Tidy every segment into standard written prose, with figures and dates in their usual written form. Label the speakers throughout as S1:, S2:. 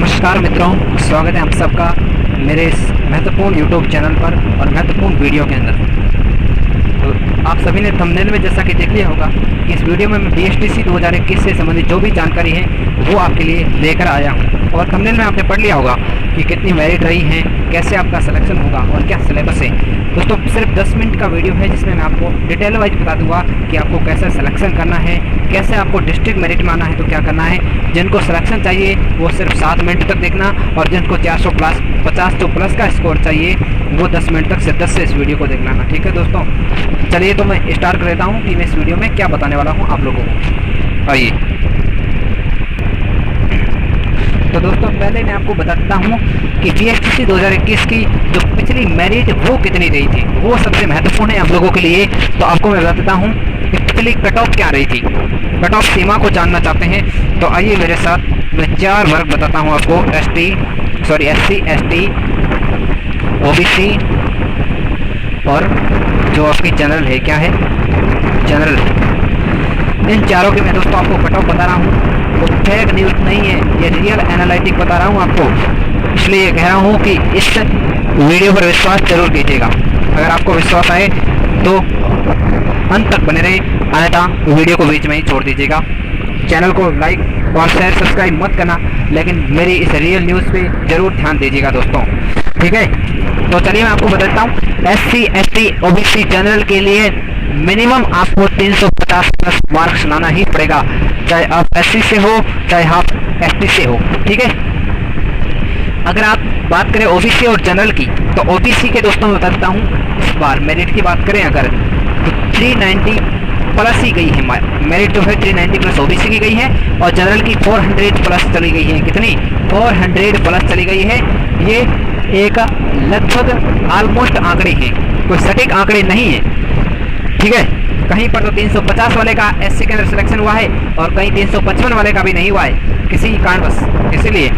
S1: नमस्कार मित्रों, स्वागत है आप सबका मेरे इस महत्वपूर्ण यूट्यूब चैनल पर और महत्वपूर्ण वीडियो के अंदर। तो आप सभी ने थंबनेल में जैसा कि देख लिया होगा कि इस वीडियो में मैं BSTC 2021 से संबंधित जो भी जानकारी है वो आपके लिए लेकर आया हूँ। और थंबनेल में आपने पढ़ लिया होगा कि कितनी मेरिट रही है, कैसे आपका सिलेक्शन होगा और क्या सिलेबस है। दोस्तों सिर्फ 10 मिनट का वीडियो है जिसमें मैं आपको डिटेल वाइज बता दूंगा कि आपको कैसे सिलेक्शन करना है, कैसे आपको डिस्ट्रिक्ट मेरिट में आना है तो क्या करना है। जिनको सिलेक्शन चाहिए वो सिर्फ 7 मिनट तक देखना और जिनको 400 प्लस 50 का स्कोर चाहिए वो 10 मिनट तक से 10 से इस वीडियो को देख लेना। ठीक है दोस्तों, चलिए तो मैं स्टार्ट कर देता हूँ कि मैं इस वीडियो में क्या बताने वाला हूँ आप लोगों को। आइए तो दोस्तों पहले मैं आपको बताता हूँ कि BSTC 2021 की जो पिछली मेरिट वो कितनी रही थी, वो सबसे महत्वपूर्ण है आप लोगों के लिए। तो आपको मैं बता देता हूँ कि पिछली कट ऑफ क्या रही थी। कट ऑफ सीमा को जानना चाहते हैं तो आइए मेरे साथ, मैं 4 वर्ग बताता हूँ आपको। SC ST OBC और जो आपकी जनरल है, क्या है जनरल। इन चारों के मैं दोस्तों आपको कट ऑफ बता रहा हूँ, तो फेक न्यूज़ नहीं है, ये रियल एनालिटिक बता रहा हूँ आपको। इसलिए कह रहा हूँ कि इस वीडियो पर विश्वास जरूर कीजिएगा। अगर आपको विश्वास आए तो अंत तक बने रहे, अन्यथा वीडियो को बीच में ही छोड़ दीजिएगा। चैनल को लाइक और शेयर सब्सक्राइब मत करना, लेकिन मेरी इस रियल न्यूज़ पे जरूर ध्यान दीजिएगा दोस्तों। ठीक है, तो चलिए मैं आपको बताता हूँ। SC ST OBC जनरल के लिए मिनिमम आपको 350 प्लस मार्क्स लाना ही पड़ेगा, चाहे आप SC से हो चाहे आप ST से हो। ठीक है, अगर आप बात करें OBC और जनरल की तो OBC के दोस्तों मैं बताता हूँ इस बार मेरिट की बात करें अगर तो 390 प्लस ही गई है मेरिट, जो है 390 प्लस OBC की गई है और जनरल की 400 प्लस चली गई है। कितनी? 400 प्लस चली गई है। ये एक लगभग ऑलमोस्ट आंकड़े हैं, कोई सटीक आंकड़े नहीं है। ठीक है, कहीं पर तो 350 वाले का SC के अंदर सिलेक्शन हुआ है और कहीं 355 वाले का भी नहीं हुआ है किसी कारणवश। इसीलिए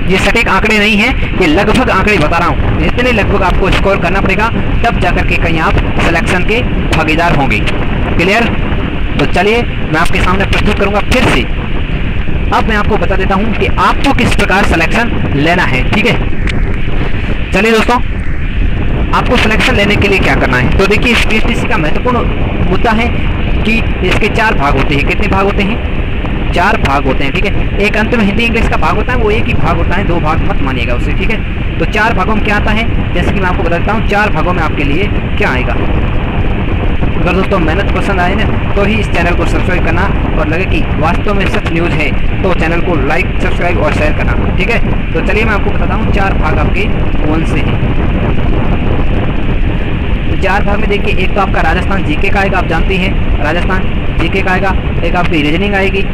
S1: ये सटीक आंकड़े नहीं है, ये लगभग आंकड़े बता रहा हूँ। इतने लगभग आपको स्कोर करना पड़ेगा, तब जाकर के कहीं आप सिलेक्शन के भागीदार होंगे। क्लियर? तो चलिए मैं आपके सामने प्रस्तुत करूंगा फिर से। अब मैं आपको बता देता हूँ कि आपको किस प्रकार सिलेक्शन लेना है। ठीक है, चलिए दोस्तों, आपको सिलेक्शन लेने के लिए क्या करना है। तो देखिए इस BSTC का महत्वपूर्ण मुद्दा है कि इसके 4 भाग होते हैं। कितने भाग होते हैं? 4 भाग होते हैं। ठीक है, एक अंतिम हिंदी इंग्लिश का भाग होता है, वो एक ही भाग होता है, 2 भाग मत मानिएगा उसे। ठीक है, तो 4 भागों में क्या आता है, जैसे कि मैं आपको बताता हूँ 4 भागों में आपके लिए क्या आएगा। अगर दोस्तों मेहनत पसंद आए ना तो ही इस चैनल को सब्सक्राइब करना और लगे कि वास्तव में सच न्यूज़ है तो चैनल को लाइक सब्सक्राइब और शेयर करना। ठीक है, तो चलिए मैं आपको बताता हूँ 4 भाग आपके कौन से हैं। 4 भाग में देखिए, एक तो आपका राजस्थान GK का आएगा, आप जानते हैं राजस्थान GK का आएगा। एक आपकी रीजनिंग आएगी,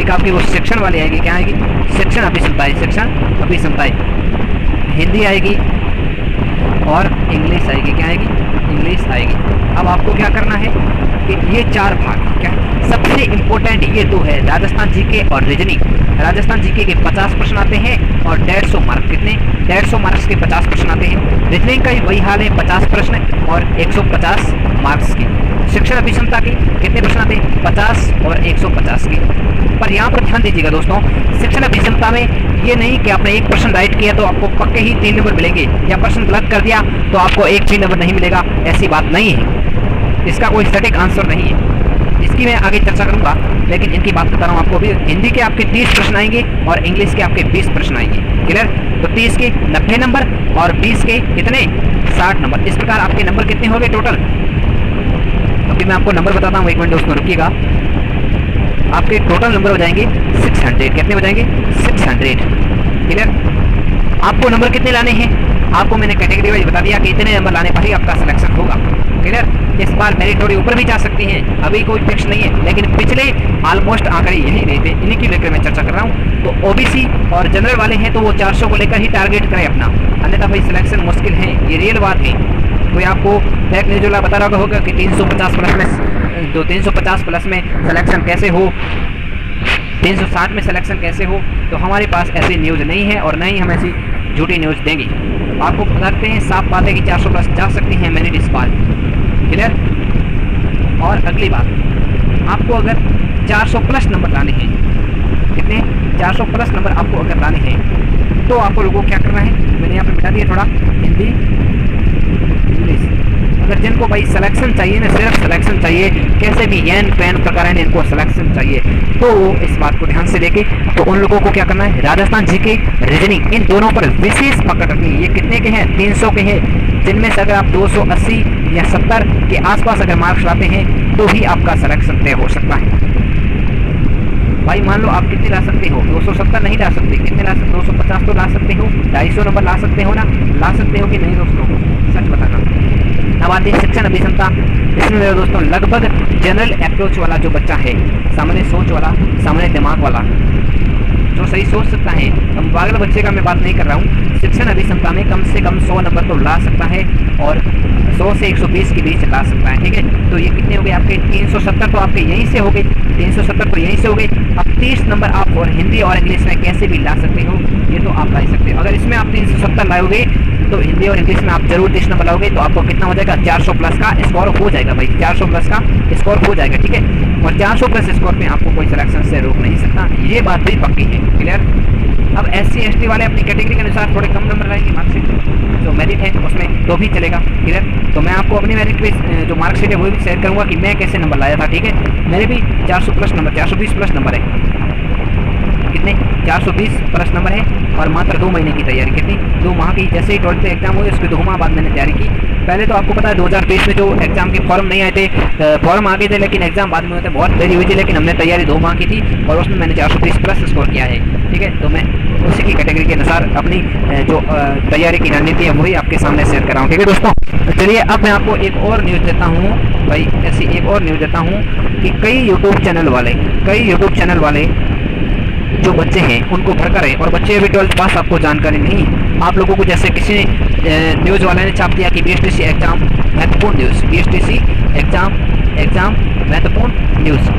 S1: एक आपकी वो सेक्शन वाली आएगी, क्या आएगी, सेक्शन अभिसंताई। हिंदी आएगी और इंग्लिश आएगी, क्या आएगी, इंग्लिश आएगी। अब आपको क्या करना है कि ये 4 भाग क्या सबसे इम्पोर्टेंट ये 2 है, राजस्थान GK और रीजनिंग। राजस्थान GK के 50 प्रश्न आते हैं और 150 मार्क, कितने 150 मार्क्स के 50 प्रश्न आते हैं। रीजनिंग का ही वही हाल है, 50 प्रश्न और 150 मार्क्स की। शिक्षण अभिक्षमता की कितने प्रश्न आते हैं, 50 और 150 की। पर यहाँ पर ध्यान दीजिएगा दोस्तों, शिक्षण अभिक्षमता में ये नहीं कि आपने एक प्रश्न राइट किया तो आपको पक्के ही 3 नंबर मिलेंगे, या प्रश्न गलत कर दिया तो आपको 1 भी नंबर नहीं मिलेगा, ऐसी बात नहीं है। इसका कोई सटीक आंसर नहीं है, इसकी मैं आगे चर्चा करूंगा, लेकिन इनकी बात बता रहा हूँ आपको। अभी हिंदी के आपके 30 प्रश्न आएंगे और इंग्लिश के आपके 20 प्रश्न आएंगे। क्लियर? तो 30 के 90 नंबर और 20 के कितने 60 नंबर। इस प्रकार आपके नंबर कितने हो गए टोटल। अभी मैं आपको नंबर बताता हूँ, 1 मिनट दोस्तों रुकिएगा। आपके टोटल नंबर हो जाएंगे 600। कितने हो जाएंगे? 600। क्लियर? आपको नंबर कितने लाने हैं, आपको मैंने कैटेगरी वाइज बता दिया कि इतने नंबर लाने पर ही आपका सिलेक्शन होगा। क्लियर? इस बार मेरिट थोड़ी ऊपर भी जा सकती है, अभी कोई फिक्स नहीं है, लेकिन पिछले ऑलमोस्ट आंकड़े यही रहे थे, इन्हीं की लेकर मैं चर्चा कर रहा हूँ। तो OBC और जनरल वाले हैं तो वो 400 को लेकर ही टारगेट करें अपना, अन्यथा भाई सिलेक्शन मुश्किल है, ये रियल बात है। कोई आपको फेक न्यूज़ वाला बता रहा होगा कि 350 प्लस में, तो 350 प्लस में सिलेक्शन कैसे हो, 360 में सिलेक्शन कैसे हो, तो हमारे पास ऐसी न्यूज़ नहीं है और न ही हम ऐसी झूठी न्यूज़ देंगे। आपको बताते हैं साफ बात है कि 400 प्लस जा सकती हैं मेरिट इस बार। क्लियर? और अगली बात, आपको अगर 400 प्लस नंबर लाने हैं कितने 400 प्लस नंबर आपको अगर लाने हैं तो आपको लोगों को क्या करना है, मैंने यहाँ पे मिटा दिया थोड़ा, हिंदी इंग्लिश। अगर जिनको भाई सिलेक्शन चाहिए ना, सिर्फ सिलेक्शन चाहिए, कैसे भी एन पैन प्रकार है इनको सिलेक्शन चाहिए, तो इस बात को ध्यान से लेके तो उन लोगों को क्या करना है, राजस्थान जीके रीजनिंग इन दोनों पर विशेष पकड़ रखनी है। ये कितने के हैं, 300 के हैं, जिनमें से अगर आप 280 या 70 के आसपास अगर मार्क्स लाते हैं तो ही आपका सिलेक्शन तय हो सकता है। भाई मान लो आप कितने ला सकते हो, 270 नहीं ला सकते, कितने ला सकते, 250 तो ला सकते हो, 250 नंबर ला सकते हो ना, ला सकते हो कि नहीं दोस्तों, सच बताना। अब आते हैं शिक्षण अभिक्षमता। इसमें मेरे दोस्तों लगभग जनरल अप्रोच वाला जो बच्चा है, सामान्य सोच वाला, सामान्य दिमाग वाला, जो सही सोच सकता है, हम पागल बच्चे का मैं बात नहीं कर रहा हूँ, शिक्षण अभिक्षमता में कम से कम 100 नंबर तो ला सकता है और 100 से 120 के बीच ला सकता है। ठीक है, तो ये कितने हो गए आपके, 370 तो आपके यहीं से हो गए, 370 तो यहीं से हो गए। अब 30 नंबर आप और हिंदी और इंग्लिश में कैसे भी ला सकते हो, ये तो आप ला सकते हो। अगर इसमें आप 370 लाओगे तो हिंदी और इंग्लिश में आप जरूर 30 नंबर लाओगे तो आपको कितना हो जाएगा, 400 प्लस का स्कोर हो जाएगा भाई, 400 प्लस का स्कोर हो जाएगा। ठीक है, और 400 प्लस स्कोर में आपको कोई सिलेक्शन से रोक नहीं सकता, ये बात भी पक्की है। क्लियर। अब SC ST वाले अपनी कैटेगरी के अनुसार थोड़े कम नंबर लाएंगे मार्कशीट, जो मेरिट है उसमें तो भी चलेगा। क्लियर, तो मैं आपको अपनी मेरिट पे जो मार्कशीट है वो भी शेयर करूँगा कि मैं कैसे नंबर लाया था। ठीक है, मेरे भी 400 प्लस नंबर, 420 प्लस नंबर है, कितने 420 प्लस नंबर है, और मात्र 2 महीने की तैयारी, कितनी 2 माह की। जैसे ही 12th एग्जाम हुए उसके 2 माह बाद मैंने तैयारी की। पहले तो आपको पता है 2023 में जो एग्जाम के फॉर्म नहीं आए थे, फॉर्म आ गए थे लेकिन एग्जाम बाद में हुए थे, बहुत देरी हुई थी, लेकिन हमने तैयारी 2 माह की थी और उसमें मैंने 430 प्लस स्कोर किया है। ठीक है, तो मैं उसी की कैटेगरी के अनुसार अपनी जो तैयारी की रणनीति है वही आपके सामने शेयर कर रहा हूँ। ठीक है दोस्तों, चलिए अब मैं आपको एक और न्यूज़ देता हूँ भाई, ऐसी एक और न्यूज़ देता हूँ कि कई यूट्यूब चैनल वाले जो बच्चे हैं उनको भर कर, और बच्चे अभी 12th पास, आपको जानकारी नहीं, आप लोगों को जैसे किसी न्यूज़ वाले ने छाप दिया कि BSTC एग्जाम महत्वपूर्ण न्यूज़, BSTC एग्जाम महत्वपूर्ण न्यूज़।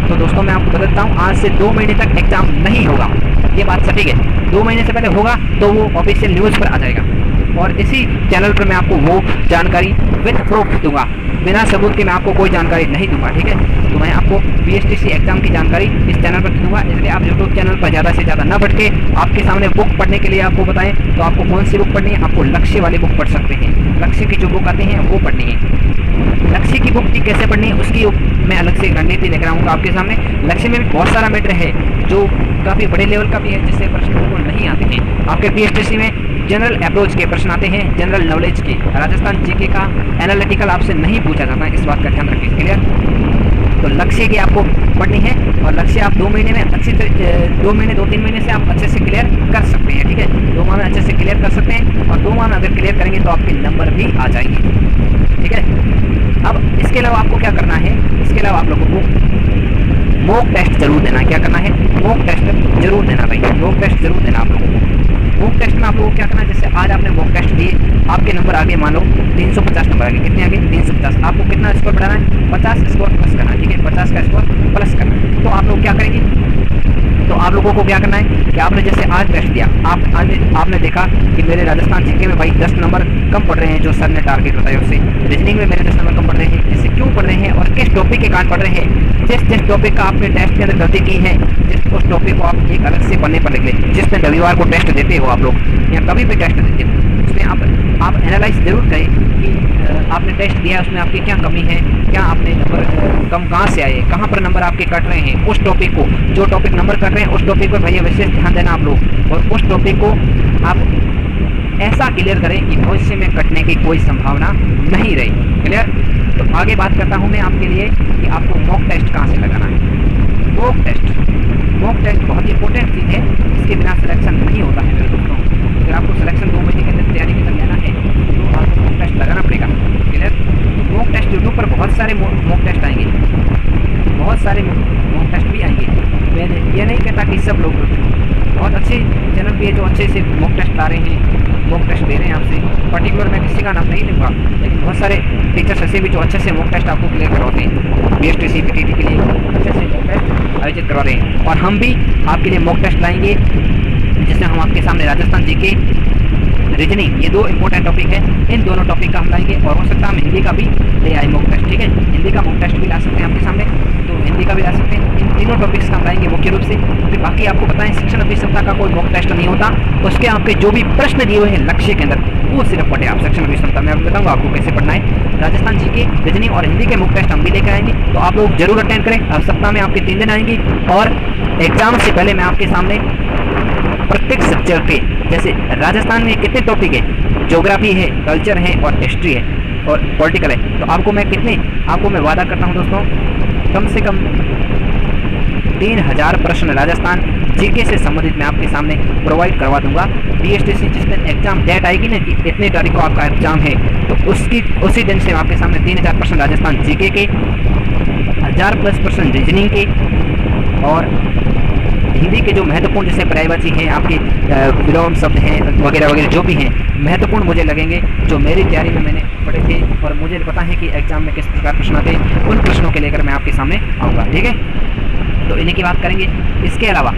S1: तो दोस्तों मैं आपको बताता हूँ, आज से 2 महीने तक एग्जाम नहीं होगा, ये बात सटीक है। 2 महीने से पहले होगा तो वो ऑफिशियल न्यूज़ पर आ जाएगा, और इसी चैनल पर मैं आपको वो जानकारी विद प्रूफ दूंगा, बिना सबूत के मैं आपको कोई जानकारी नहीं दूंगा। ठीक है, तो मैं आपको BSTC एग्जाम की जानकारी इस चैनल पर दूंगा, इसलिए आप यूट्यूब चैनल पर ज़्यादा से ज़्यादा न भटके। आपके सामने बुक पढ़ने के लिए आपको बताएं तो आपको कौन सी बुक पढ़नी है, आपको लक्ष्य वाली बुक पढ़ सकते हैं, लक्ष्य की जो बुक आती हैं वो पढ़नी है। लक्ष्य की बुक की कैसे पढ़नी है उसकी मैं अलग से रणनीति लेकर आऊँगा आपके सामने। लक्ष्य में भी बहुत सारा मैटर है जो काफ़ी बड़े लेवल का भी है, जिससे प्रश्न बिल्कुल नहीं आते हैं। आपके BSTC में जनरल अप्रोच के प्रश्न आते हैं, जनरल नॉलेज के, राजस्थान जीके का एनालिटिकल आपसे नहीं पूछा जाता है, इस बात का ध्यान रखें। क्लियर, तो लक्ष्य की आपको पढ़नी है, और लक्ष्य आप 2 महीने में अच्छी 2-3 महीने से आप अच्छे से क्लियर कर सकते हैं। ठीक है, 2 माह में अच्छे से क्लियर कर सकते हैं, और 2 माह में अगर क्लियर करेंगे तो आपके नंबर भी आ जाएंगे। ठीक है, अब इसके अलावा आपको क्या करना है, इसके अलावा आप लोगों को मॉक टेस्ट जरूर देना है। क्या करना है, मॉक टेस्ट जरूर देना भाई, मॉक टेस्ट जरूर देना आप लोगों को। मॉक टेस्ट में आप लोगों को क्या करना है, जैसे आज आपने मॉक टेस्ट दिए, आपके नंबर आगे मान लो 350 नंबर आगे, कितने आगे 350, आपको कितना स्कोर बढ़ाना है, 50 स्कोर प्लस करना है। ठीक है, 50 का स्कोर प्लस करना है। तो आप लोग क्या करेंगे, तो आप लोगों को क्या करना है कि आपने जैसे आज टेस्ट दिया, आपने देखा कि मेरे राजस्थान जीके में भाई 10 नंबर कम पड़ रहे हैं, जो सर ने टारगेट बताया उससे, रीजनिंग में मेरे 10 नंबर कम पड़ रहे हैं, इससे क्यों पड़ रहे हैं और किस टॉपिक के कारण पड़ रहे हैं। जिस टॉपिक का आपने टेस्ट के अंदर गलती की है, उस टॉपिक को आप एक अलग से पढ़ने पर निकले। जिस दिन रविवार को टेस्ट देते हो आप लोग, या कभी भी टेस्ट देते हो, उसमें आप एनालाइज जरूर करें कि आपने टेस्ट दिया उसमें आपकी क्या कमी है, क्या आपने नंबर कम कहाँ से आए, कहाँ पर नंबर आपके कट रहे हैं। उस टॉपिक को, जो टॉपिक नंबर कट रहे हैं उस टॉपिक पर भैया विशेष ध्यान देना आप लोग, और उस टॉपिक को आप ऐसा क्लियर करें कि भविष्य में कटने की कोई संभावना नहीं रही। क्लियर, तो आगे बात करता हूँ मैं आपके लिए कि आपको मॉक टेस्ट कहाँ से लगाना है। मॉक टेस्ट बहुत ही इंपॉर्टेंट चीज़ है, इसके बिना सिलेक्शन नहीं होता है मेरे दोस्तों। अगर आपको सिलेक्शन 2 महीने के अंदर तैयारी के अंदर लेना है तो आपको मॉक टेस्ट लगाना पड़ेगा। क्लियर, तो मॉक टेस्ट यूट्यूब पर बहुत सारे मॉक टेस्ट आएंगे, बहुत सारे मॉक टेस्ट भी आएंगे। मैं ये नहीं कहता कि सब लोग, बहुत अच्छे चैनल भी है जो अच्छे से मॉक टेस्ट ला रहे हैं, मॉक टेस्ट दे रहे हैं आपसे। पर्टिकुलर मैं किसी का नाम नहीं लूँगा, लेकिन बहुत सारे टीचर्स ऐसे भी जो अच्छे से मॉक टेस्ट आपको क्लियर करवाते हैं, BSTC PTT के लिए अच्छे से मॉक टेस्ट आयोजित करवा रहे हैं। और हम भी आपके लिए मॉक टेस्ट लाएंगे, जिसमें हम आपके सामने राजस्थान जीके, रीजनिंग, ये 2 इंपॉर्टेंट टॉपिक है, इन दोनों टॉपिक का हम लाएंगे। और हो सकता है हम हिंदी का भी ले आए मॉक टेस्ट। ठीक है, हिंदी का मॉक टेस्ट भी ला सकते हैं आपके सामने, तो हिंदी का भी ला सकते हैं। इन तीनों टॉपिक्स का हम लाएंगे मुख्य रूप से। फिर बाकी आपको बताएं शिक्षण अभिक्षमता का कोई मॉक टेस्ट नहीं होता, उसके आपके जो भी प्रश्न दिए हुए हैं लक्ष्य के अंदर वो सिर्फ पढ़े आप। शिक्षण अभिक्षमता में आपको बताऊंगा आपको कैसे पढ़ना है। राजस्थान जीके, रीजनिंग और हिंदी के मॉक टेस्ट हम भी लेकर आएंगे, तो आप लोग जरूर अटेंड करें। अब सप्ताह में आपके 3 दिन आएंगे और एग्जाम से पहले मैं आपके सामने प्रत्येक सब्जेक्ट के, जैसे राजस्थान में कितने टॉपिक है, ज्योग्राफी है, कल्चर है और हिस्ट्री है और पॉलिटिकल है, तो आपको मैं वादा करता हूँ दोस्तों, कम से कम 3000 प्रश्न राजस्थान जीके से संबंधित मैं आपके सामने प्रोवाइड करवा दूंगा। बीएसटीसी जिस दिन एग्जाम डेट आएगी ना कि इतनी तारीख को आपका एग्जाम है, तो उसी दिन से आपके सामने 3000 प्रश्न राजस्थान जीके के, 1000+ प्रश्न रीजनिंग के और हिंदी के जो महत्वपूर्ण जैसे पर्यायवाची हैं, आपके विलोम शब्द हैं वगैरह वगैरह जो भी हैं महत्वपूर्ण मुझे लगेंगे, जो मेरी तैयारी में मैंने पढ़े थे और मुझे पता है कि एग्जाम में किस प्रकार प्रश्न आते हैं, उन प्रश्नों के लेकर मैं आपके सामने आऊँगा। ठीक है, तो इन्हीं की बात करेंगे। इसके अलावा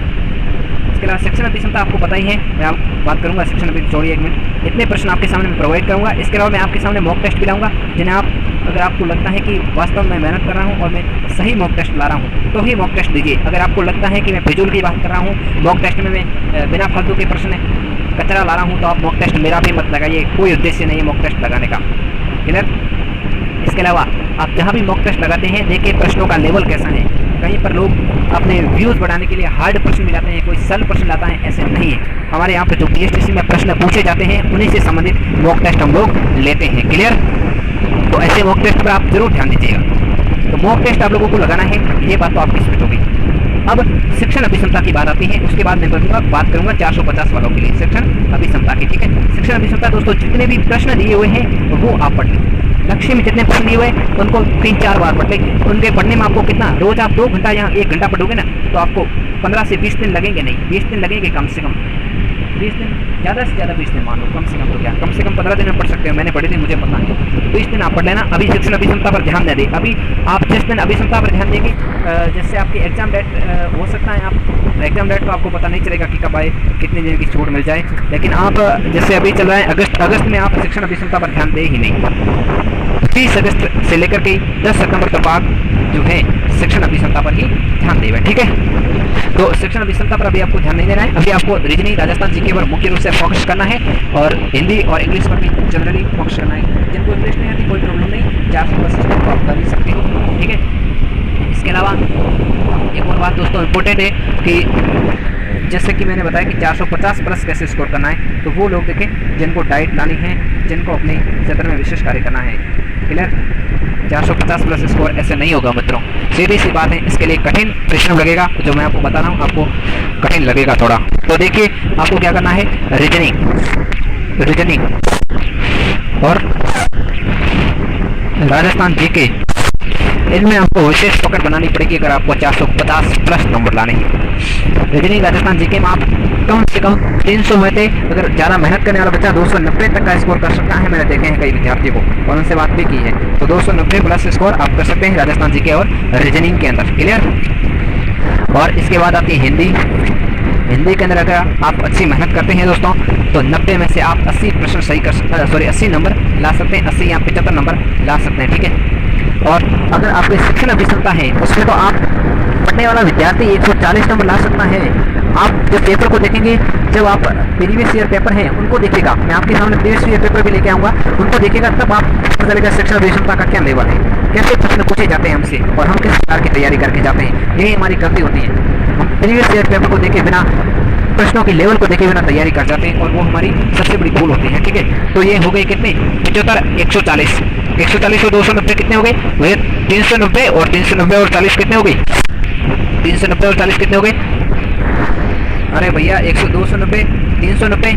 S1: शिक्षण अभिक्षमता आपको पता ही है, मैं आप बात करूंगा शिक्षण अभिक्षमता, छोड़िए एक मिनट, इतने प्रश्न आपके सामने मैं प्रोवाइड करूंगा। इसके अलावा मैं आपके सामने मॉक टेस्ट भी लाऊंगा, जिन्हें आप, अगर आपको लगता है कि वास्तव में मेहनत कर रहा हूं और मैं सही मॉक टेस्ट ला रहा हूं तो ही मॉक टेस्ट दीजिए। अगर आपको लगता है कि मैं फिजूल की बात कर रहा हूं, मॉक टेस्ट में मैं बिना फालतू के प्रश्न कचरा ला रहा हूं, तो आप मॉक टेस्ट मेरा भी मत लगाइए, कोई उद्देश्य नहीं है मॉक टेस्ट लगाने का। क्लियर? इसके अलावा आप जहाँ भी मॉक टेस्ट लगाते हैं देखिए प्रश्नों का लेवल कैसा है। कहीं पर लोग अपने व्यूज़ बढ़ाने के लिए हार्ड प्रश्न मिलाते हैं, कोई सरल प्रश्न लाता है, ऐसे नहीं है। हमारे यहाँ पे जो बीएसटीसी में प्रश्न पूछे जाते हैं उन्हीं से संबंधित मॉक टेस्ट हम लोग लेते हैं। क्लियर? तो ऐसे मॉक टेस्ट पर आप जरूर ध्यान दीजिएगा। तो मॉक टेस्ट आप लोगों को लगाना है, ये बात तो आपकी स्पष्ट होगी। अब शिक्षण अभिक्षमता की बात आती है, उसके बाद मैं बात करूंगा 450 वालों के लिए शिक्षण अभिक्षमता की। ठीक है, शिक्षण अभिक्षमता दोस्तों जितने भी प्रश्न दिए हुए हैं वो आप पढ़ लें। लक्ष्य में जितने प्रश्न दिए हुए उनको 3-4 बार पढ़ लें। उनके पढ़ने में आपको कितना, रोज आप 2 घंटा या 1 घंटा पढ़ोगे ना, तो आपको 15 से 20 दिन लगेंगे, नहीं 20 दिन लगेंगे कम से कम, 20 दिन, ज़्यादा से ज़्यादा 20 दिन मान लो, कम से कम तो क्या, कम से कम 15 दिन में पढ़ सकते हो। मैंने पढ़ी थी, मुझे पता है, 20 दिन आप पढ़ लेना। अभी शिक्षण अभिक्षमता पर ध्यान दे दें। अभी आप जिस दिन अभिक्षमता पर ध्यान देंगे, जैसे आपकी एग्जाम डेट हो सकता है, आप एग्जाम डेट तो आपको पता नहीं चलेगा कि कब आए, कितने दिन की छूट मिल जाए, लेकिन आप जैसे अभी चल रहा है अगस्त में आप शिक्षण अभिक्षमता पर ध्यान दे ही नहीं। 30 अगस्त से लेकर के 10 सितंबर तक आप जो है शिक्षण अभिक्षमता पर ही ध्यान देंगे। ठीक है, तो शिक्षण अभिक्षमता पर अभी आपको ध्यान नहीं देना है। अभी आपको रीजनिंग, राजस्थान जीके पर मुख्य रूप से फोकस करना है और हिंदी और इंग्लिश पर भी जनरली फोकस करना है। जिनको इंग्लिश नहीं आती कोई प्रॉब्लम नहीं, 400 को आप कर ही सकते हो। ठीक है, इसके अलावा एक और बात दोस्तों इम्पोर्टेंट है कि जैसे कि मैंने बताया कि 450+ कैसे स्कोर करना है, तो वो लोग देखें जिनको डाइट लानी है, जिनको अपने क्षेत्र में विशेष कार्य करना है। क्लियर? 450+ स्कोर ऐसे नहीं होगा मित्रों, सीधी सी बात है। इसके लिए कठिन परिश्रम लगेगा, जो मैं आपको बता रहा हूँ आपको कठिन लगेगा थोड़ा। तो देखिए आपको क्या करना है, रीजनिंग और राजस्थान जीके, इनमें आपको विशेष पकड़ बनानी पड़ेगी अगर आपको 450+ नंबर लाने हैं। रीजनिंग राजस्थान जीके में आप कम से कम 300 में थे, अगर ज़्यादा मेहनत करने वाला बच्चा 290 तक का स्कोर कर सकता है। मैंने देखे हैं कई विद्यार्थियों को और उनसे बात भी की है, तो 290+ स्कोर आप कर सकते हैं राजस्थान जीके और रीजनिंग के अंदर। क्लियर? और इसके बाद आती है हिंदी के अंदर अगर आप अच्छी मेहनत करते हैं दोस्तों, तो 90 में से आप 80 प्रश्न सही कर सकते हैं, 80 नंबर ला सकते हैं, 80 या 75 नंबर ला सकते हैं। ठीक है, और अगर आपके शिक्षण अभिक्षमता है उसमें तो आप पढ़ने वाला विद्यार्थी 140 नंबर ला सकता है। आप जब पेपर को देखेंगे, जब आप प्रीवियस ईयर पेपर हैं उनको देखेगा, मैं आपके सामने प्रीवियस ईयर पेपर भी लेके आऊँगा, उनको देखेगा तब आप पता चलेगा शिक्षण अभिक्षमता का क्या लेवल है, कैसे प्रश्न पूछे जाते हैं हमसे और हम किस प्रकार की तैयारी करके जाते हैं। यही हमारी गलती होती है, हम प्रीवियस ईयर पेपर को देखे बिना, प्रश्नों के लेवल को देखे बिना तैयारी कर जाते हैं और वो हमारी सबसे बड़ी भूल होती है। ठीक है, तो ये हो गए कितने, 75, 140 और 290 कितने हो गए, वही 390 और 390 और 40 कितने हो गए, 390 और 40 कितने हो गए, अरे भैया 100, 290, 390,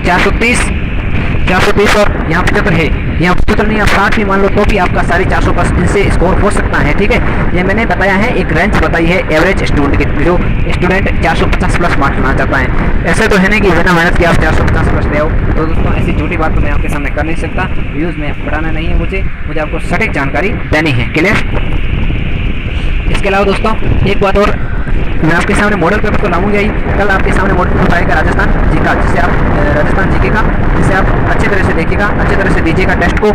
S1: 430 और यहाँ 75 है, यहाँ 75 नहीं, आप 60 भी मान लो तो भी आपका 450 इनसे स्कोर हो सकता है। ठीक है, ये मैंने बताया है, एक रेंज बताई है एवरेज स्टूडेंट की, जो स्टूडेंट 450+ मार्क्स लाना चाहता है। ऐसे तो है नहीं कि बिना मेहनत के आप 450+ ले आओ। तो दोस्तों ऐसी झूठी बात तो मैं आपके सामने कर नहीं सकता, व्यूज़ में बढ़ाना नहीं है मुझे आपको सटीक जानकारी देनी है। क्लियर? इसके अलावा दोस्तों एक बात और, मैं आपके सामने मॉडल पेपर तो लाऊंगा ही, कल आपके सामने मॉडल पेपर आएगा राजस्थान जी का, जिसे आप राजस्थान जीके का, जिसे आप अच्छी तरह से देखिएगा, अच्छी तरह से दीजिएगा टेस्ट को।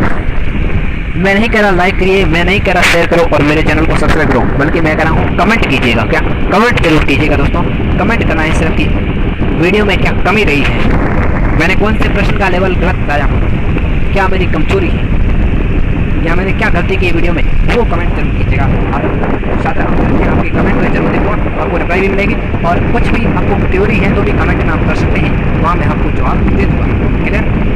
S1: मैं नहीं कह रहा लाइक करिए, मैं नहीं कह रहा शेयर करो और मेरे चैनल को सब्सक्राइब करो, बल्कि मैं कह रहा हूँ कमेंट कीजिएगा। क्या कमेंट जरूर कीजिएगा दोस्तों, कमेंट करना है सिर्फ कि वीडियो में क्या कमी रही है, मैंने कौन से प्रश्न का लेवल गलत बताया, क्या मेरी कमजोरी है या मैंने क्या गलती की वीडियो में, वो कमेंट जरूर कीजिएगा। और साथ आपके कमेंट में जरूर देखो, आपको रिप्लाई भी मिलेगी। और कुछ भी आपको क्वेरी है तो भी कमेंट में आप कर सकते हैं, वहाँ मैं आपको जवाब दे दूँगा। क्लियर?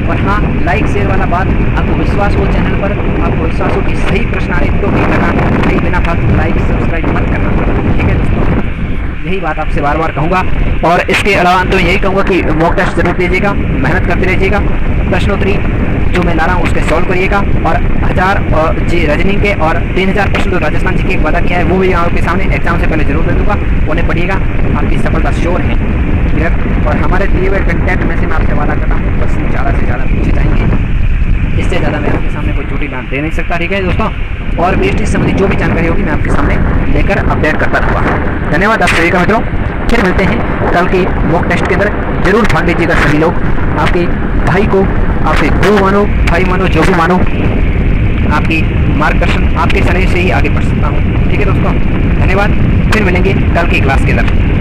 S1: और हाँ, लाइक शेयर वाला बात, आपको विश्वास हो चैनल पर, आपको विश्वास हो कि सही प्रश्न आ रहे तो नहीं करना, नहीं बिना फालतू लाइक सब्सक्राइब मत करना। ठीक है दोस्तों, यही बात आपसे बार बार कहूँगा। और इसके अलावा तो यही कहूँगा कि मॉक टेस्ट जरूर दीजिएगा, मेहनत करते रहिएगा, प्रश्नोत्तरी जो मैं ला रहा हूँ उसके सॉल्व करिएगा। और 1000 जी रीजनिंग के और 3000 प्रश्न जो राजस्थान जी के वादा किया है वो भी आपके सामने एग्जाम से पहले जरूर दे दूँगा, उन्हें पढ़िएगा, आपकी सफलता श्योर है। क्लियर? और हमारे दिए हुए कंटेंट में से मैं आपसे वादा करता हूँ बस ज़्यादा से ज़्यादा पूछे जाएंगे, इससे ज़्यादा मैं आपके सामने कोई छोटी बात दे नहीं सकता। ठीक है दोस्तों, और बीएसटी से संबंधित जो भी जानकारी होगी मैं आपके सामने लेकर अपडेट करता रहूँगा। धन्यवाद आप सभी का मित्रों, फिर मिलते हैं कल के मॉक टेस्ट के अंदर। जरूर भाग लीजिएगा सभी लोग, आपके भाई को आपके गुरु मानो, भाई मानो, जो भी मानो, आपकी मार्गदर्शन आपके सलाह से ही आगे बढ़ सकता हूँ। ठीक है दोस्तों, धन्यवाद, फिर मिलेंगे कल की क्लास के अंदर।